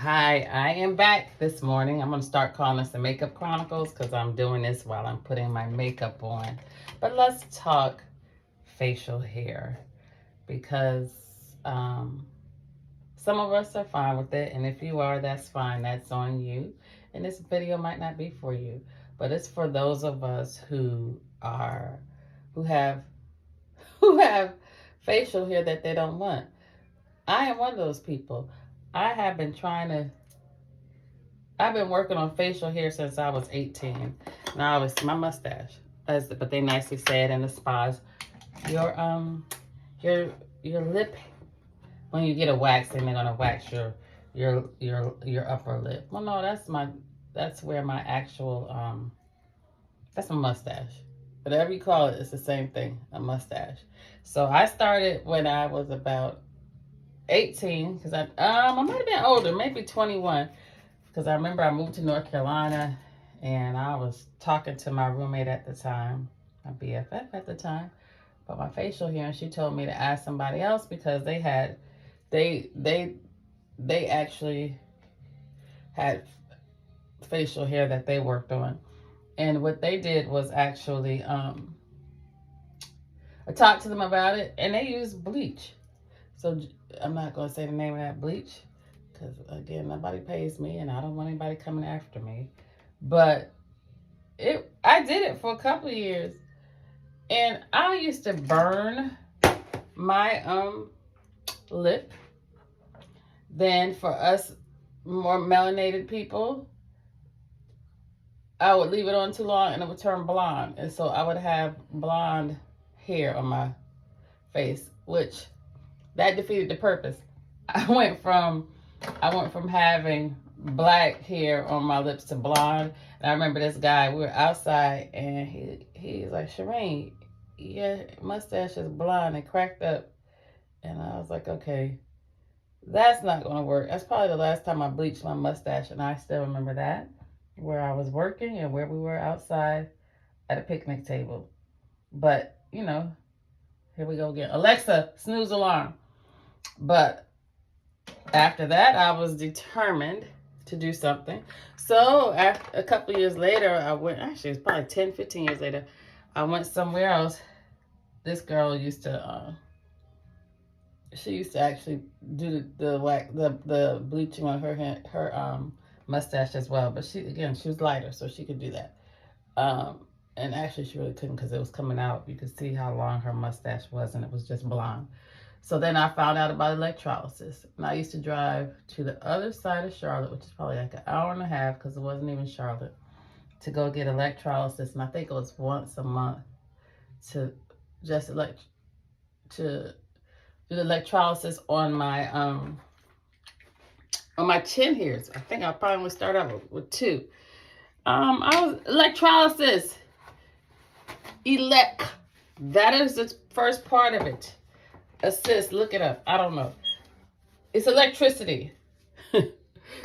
Hi, I am back this morning. I'm going to start calling this the Makeup Chronicles because I'm doing this while I'm putting my makeup on. But let's talk facial hair because some of us are fine with it. And if you are, that's fine. That's on you. And this video might not be for you, but it's for those of us who have who have facial hair that they don't want. I am one of those people. I have been trying to I've been working on facial hair since I was 18. Now it's my mustache. But they nicely say it in the spas. Your your your lip, when you get a waxing, they're gonna wax your upper lip. Well, no, that's where my actual that's my mustache. Whatever you call it, it's the same thing, a mustache. So I started when I was about 18, because I might have been older, maybe 21. Because I remember I moved to North Carolina and I was talking to my roommate at the time, my BFF at the time, about my facial hair, and she told me to ask somebody else because they actually had facial hair that they worked on. And what they did was actually I talked to them about it, and they used bleach. So I'm not going to say the name of that bleach because, again, nobody pays me and I don't want anybody coming after me. But I did it for a couple of years, and I used to burn my lip. Then for us more melanated people, I would leave it on too long and it would turn blonde. And so I would have blonde hair on my face, which that defeated the purpose. I went from having black hair on my lips to blonde. And I remember this guy, we were outside, and he's like, Shireen, your mustache is blonde and cracked up. And I was like, okay, that's not going to work. That's probably the last time I bleached my mustache, and I still remember that, where I was working and where we were outside at a picnic table. But, here we go again. Alexa, snooze alarm. But after that, I was determined to do something. So after a couple of years later, I went, actually it's probably 10, 15 years later, I went somewhere else. This girl used to, she used to actually do the bleaching on her mustache as well. But she was lighter, so she could do that. And actually she really couldn't because it was coming out. You could see how long her mustache was, and it was just blonde. So then I found out about electrolysis. And I used to drive to the other side of Charlotte, which is probably like an hour and a half because it wasn't even Charlotte, to go get electrolysis. And I think it was once a month to just to do the electrolysis on my chin hairs. I think I probably start out with two. I was electrolysis. That is the first part of it. Assist, look it up. I don't know. It's electricity.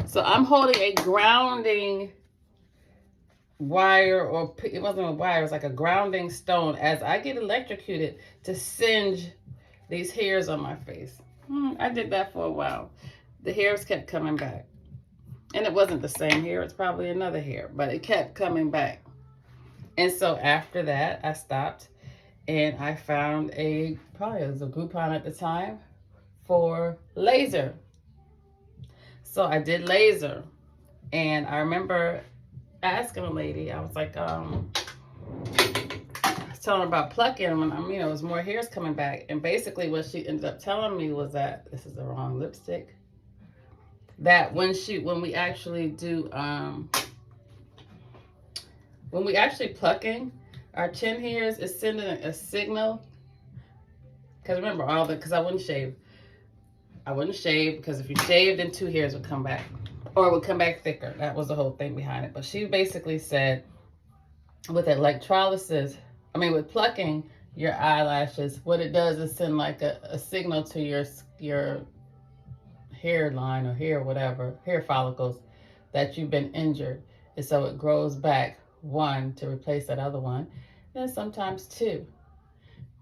So I'm holding a grounding wire, or it wasn't a wire, it was like a grounding stone as I get electrocuted to singe these hairs on my face. I did that for a while. The hairs kept coming back. And it wasn't the same hair, it's probably another hair, but it kept coming back. And so after that, I stopped. And I found probably it was a Groupon at the time, for laser. So I did laser. And I remember asking a lady, I was like, I was telling her about plucking them, and it was more hairs coming back. And basically what she ended up telling me was that, this is the wrong lipstick, that when we actually do, when we actually plucking our chin hairs, is sending a signal. Because remember, because I wouldn't shave. I wouldn't shave because if you shaved, then two hairs would come back. Or it would come back thicker. That was the whole thing behind it. But she basically said, with electrolysis, with plucking your eyelashes, what it does is send like a signal to your hairline or hair follicles, that you've been injured. And so it grows back one to replace that other one, then sometimes two.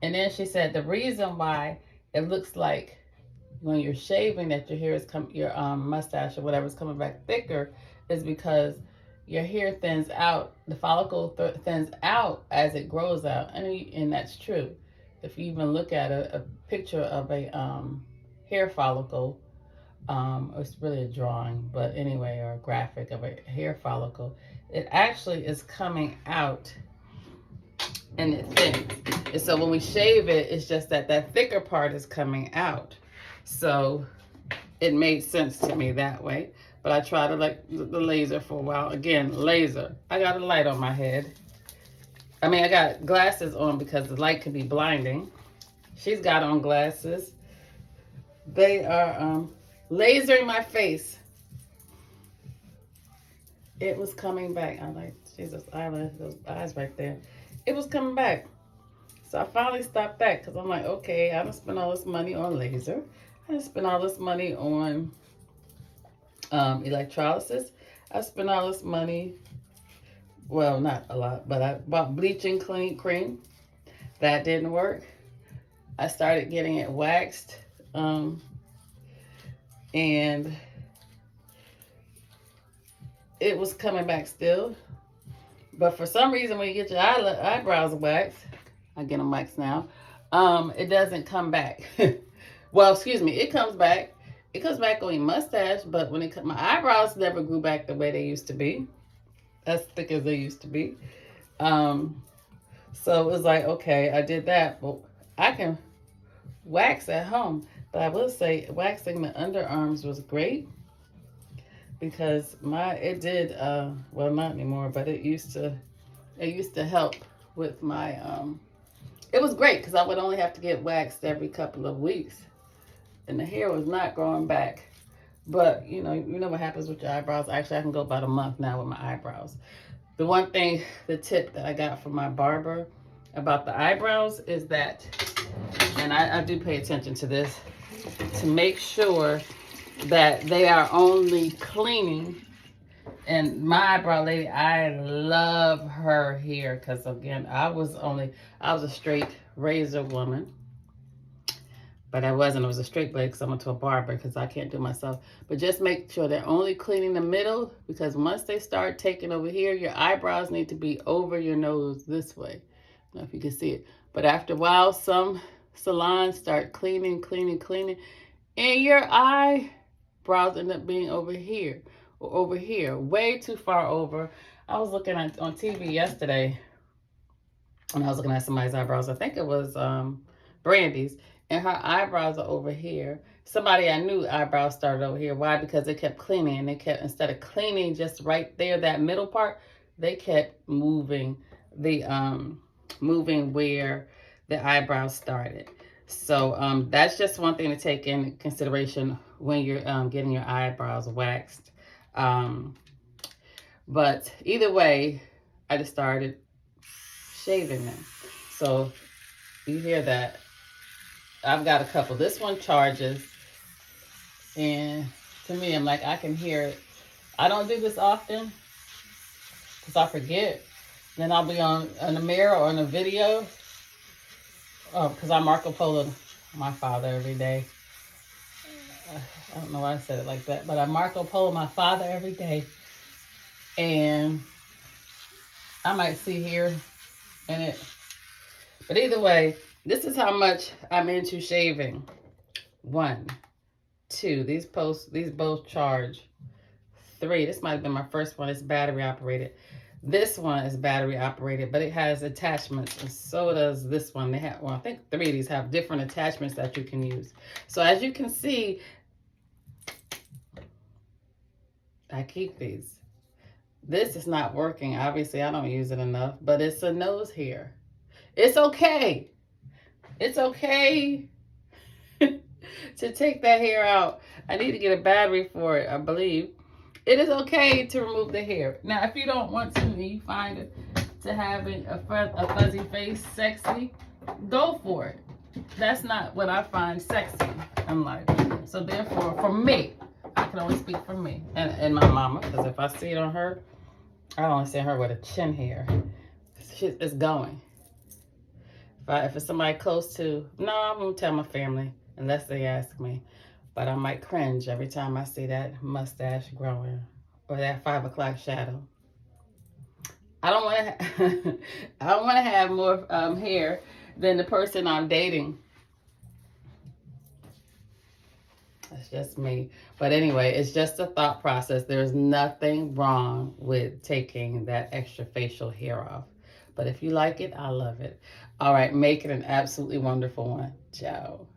And then she said the reason why it looks like when you're shaving that your hair is your mustache or whatever is coming back thicker is because your hair thins out. The follicle thins out as it grows out, and that's true. If you even look at a picture of a hair follicle, it's really a drawing, but anyway, or a graphic of a hair follicle, it actually is coming out and it thins. And so when we shave it, it's just that thicker part is coming out. So it made sense to me that way. But I tried the laser for a while. Again, laser. I got a light on my head. I mean, I got glasses on because the light can be blinding. She's got on glasses. They are lasering my face. It was coming back. I'm like, Jesus, those eyes right there. It was coming back. So I finally stopped that because I'm like, okay, I done spent all this money on laser. I done spent all this money on electrolysis. I spent all this money, well, not a lot, but I bought bleaching cream. That didn't work. I started getting it waxed, and it was coming back still. But for some reason, when you get your eyebrows waxed, I get them waxed now, it doesn't come back. Well, excuse me, it comes back. It comes back on your mustache, but when my eyebrows never grew back the way they used to be, as thick as they used to be. So it was like, okay, I did that, but I can wax at home. But I will say, waxing the underarms was great because it did, well, not anymore, but it used to help with my, it was great because I would only have to get waxed every couple of weeks. And the hair was not growing back. But, you know what happens with your eyebrows. Actually, I can go about a month now with my eyebrows. The one thing, the tip that I got from my barber about the eyebrows is that, and I do pay attention to this, to make sure that they are only cleaning. And my eyebrow lady, I love her hair because, again, I was a straight razor woman. But I wasn't. It was a straight blade because I went to a barber because I can't do it myself. But just make sure they're only cleaning the middle because once they start taking over here, your eyebrows need to be over your nose this way. I don't know if you can see it. But after a while, some salons start cleaning, and your eyebrows end up being over here or over here, way too far over. I was looking on TV yesterday, and I was looking at somebody's eyebrows. I think it was Brandy's. And her eyebrows are over here. Somebody I knew eyebrows started over here. Why? Because they kept cleaning. And they kept, instead of cleaning just right there, that middle part, they kept moving moving where the eyebrows started. So that's just one thing to take in consideration when you're getting your eyebrows waxed. But either way, I just started shaving them. So you hear that. I've got a couple. This one charges, and to me, I'm like, I can hear it. I don't do this often because I forget. Then I'll be on the mirror or in a video because I Marco Polo my father every day. I don't know why I said it like that, but I Marco Polo my father every day, and I might see here in it. But either way, this is how much I'm into shaving. 1, 2. These both charge. 3. This might have been my first one. It's battery operated. This one is battery operated, but it has attachments, and so does this one. They have, well, I think 3 of these have different attachments that you can use. So as you can see, I keep these. This is not working. Obviously, I don't use it enough, but it's a nose hair. It's okay. It's okay to take that hair out. I need to get a battery for it, I believe. It is okay to remove the hair. Now, if you don't want to and you find it to having a fuzzy face sexy, go for it. That's not what I find sexy in life. So therefore, for me, I can only speak for me and my mama, because if I see it on her, I only see her with a chin hair. It's going. If it's somebody close to, no, I won't tell my family unless they ask me. But I might cringe every time I see that mustache growing or that 5 o'clock shadow. I don't want to. I don't want to have more hair than the person I'm dating. That's just me. But anyway, it's just a thought process. There's nothing wrong with taking that extra facial hair off. But if you like it, I love it. All right, make it an absolutely wonderful one. Ciao.